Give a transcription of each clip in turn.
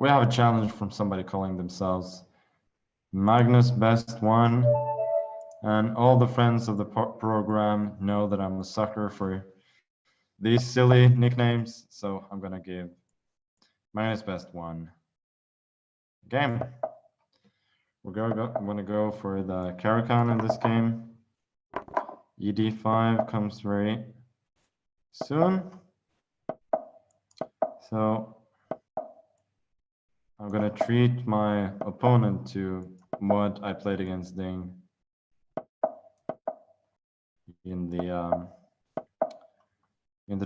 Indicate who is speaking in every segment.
Speaker 1: we have a challenge from somebody calling themselves Magnus Best One, and all the friends of the program know that I'm a sucker for these silly nicknames, so I'm gonna give Magnus Best One game. I'm gonna go for the carlsen in this game. ED5 comes very soon, so I'm gonna treat my opponent to what I played against Ding in the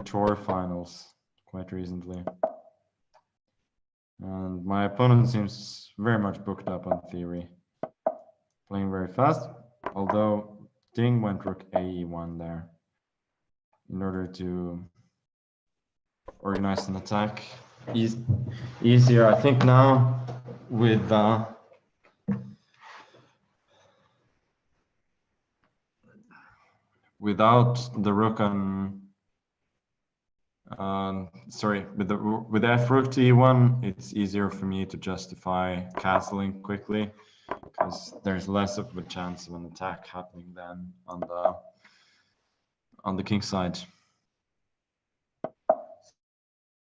Speaker 1: tour finals quite recently. And my opponent seems very much booked up on theory, playing very fast, although Ding went rook AE1 there in order to organize an attack easier. I think now with without the rook on sorry, with f rook to e1, it's easier for me to justify castling quickly because there's less of a chance of an attack happening than on the king side.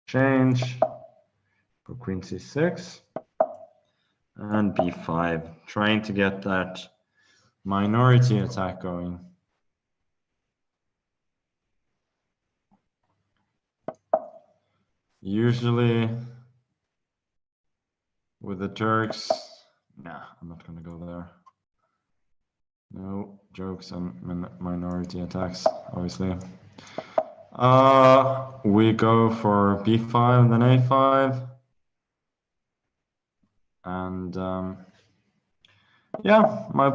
Speaker 1: Change for queen c6 and b5, trying to get that minority attack going. Usually with the Turks, nah, I'm not gonna go there. No jokes on minority attacks, obviously. We go for b5 and then a5. And yeah, my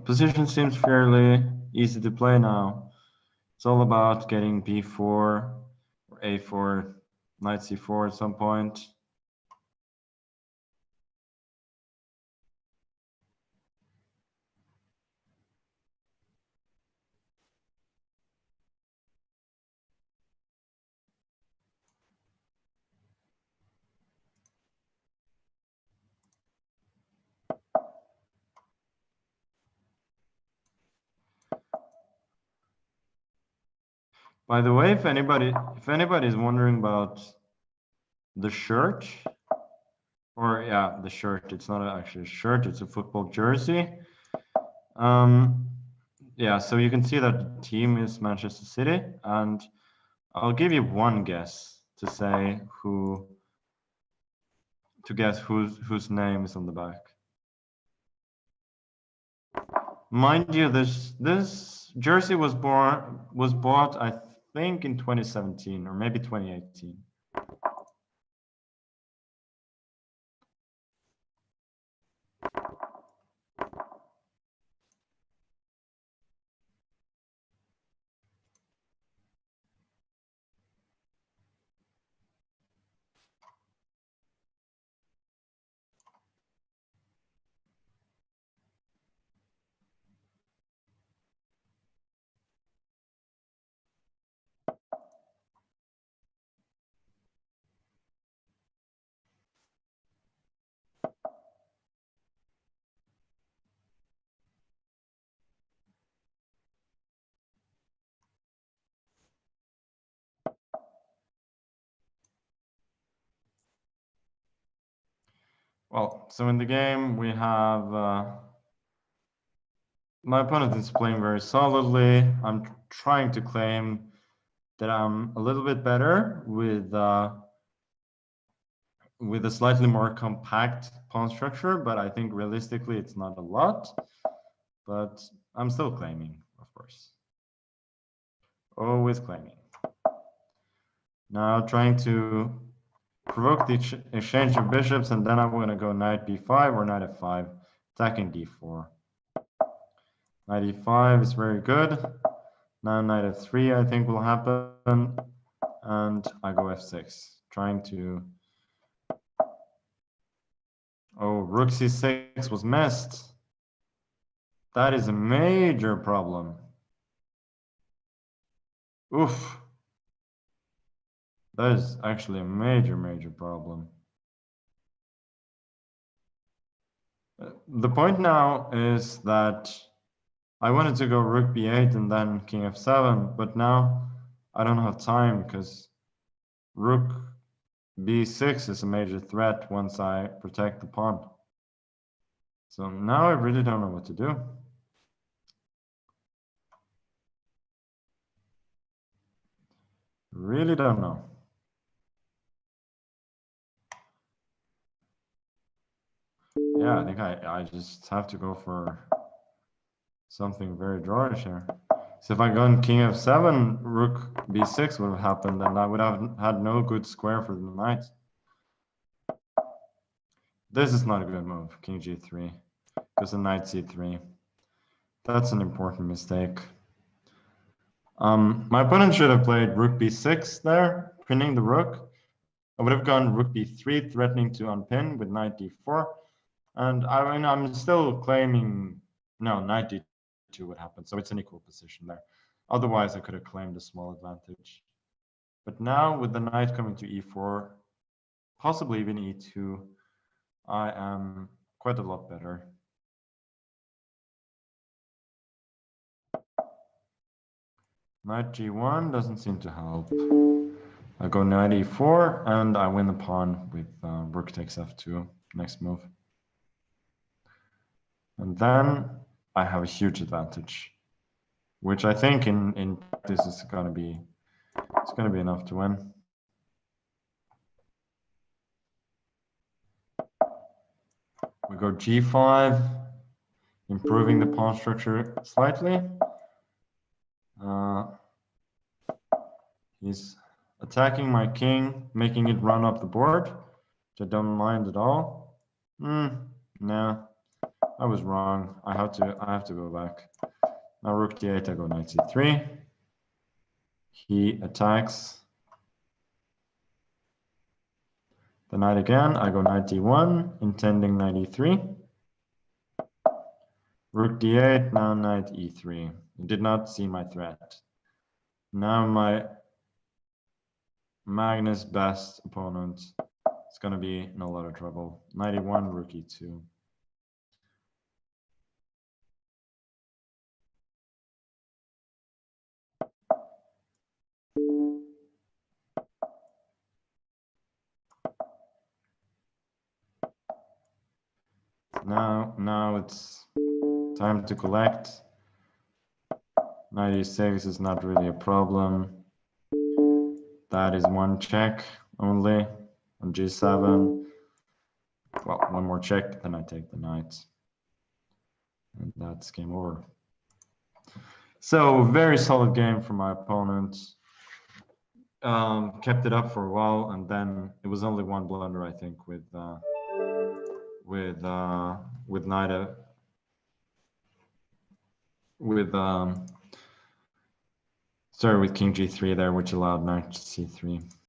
Speaker 1: position seems fairly easy to play now. It's all about getting b4 or a4, knight c4 at some point. By the way, if anybody is wondering about the shirt, or yeah, the shirt, it's not actually a shirt, it's a football jersey. Yeah, so you can see that the team is Manchester City, and I'll give you one guess to say guess whose name is on the back. Mind you, this jersey was bought, I think, in 2017 or maybe 2018. Well, so in the game we have my opponent is playing very solidly. I'm trying to claim that I'm a little bit better with a slightly more compact pawn structure, but I think realistically it's not a lot. But I'm still claiming, of course. Always claiming. Now trying to provoke the exchange of bishops, and then I'm going to go knight b5 or knight f5, attacking d4. Knight e5 is very good. Now knight f3 I think will happen, and I go f6, trying to... Oh, rook c6 was missed. That is a major problem. Oof. That is actually a major problem. The point now is that I wanted to go rook b8 and then king f7, but now I don't have time because rook b6 is a major threat once I protect the pawn. So now I really don't know what to do. Really don't know. Yeah, I think I just have to go for something very drawish here. So if I gone king f7, rook b6 would have happened, and I would have had no good square for the knight. This is not a good move, king g3, because the knight c3. That's an important mistake. My opponent should have played rook b6 there, pinning the rook. I would have gone rook b3, threatening to unpin with knight d4. And I mean, I'm still claiming, no, knight d2 would happen. So it's an equal position there. Otherwise, I could have claimed a small advantage. But now with the knight coming to e4, possibly even e2, I am quite a lot better. Knight g1 doesn't seem to help. I go knight e4 and I win the pawn with rook takes f2, next move. And then I have a huge advantage, which I think in practice is going to be enough to win. We go g5, improving the pawn structure slightly. He's attacking my king, making it run up the board, which I don't mind at all. No, I was wrong. I have to go back. Now rook d8, I go knight c3. He attacks the knight again. I go knight d1, intending knight e3. Rook d8, now knight e3. He did not see my threat. Now my Magnus best opponent is going to be in a lot of trouble. Knight e1, rook e2. Now it's time to collect. Knight e6 is not really a problem. That is one check only on g7. Well, one more check, then I take the knight. And that's game over. So very solid game from my opponent. Kept it up for a while, and then it was only one blunder, I think, with knight with king g3 there, which allowed knight c3.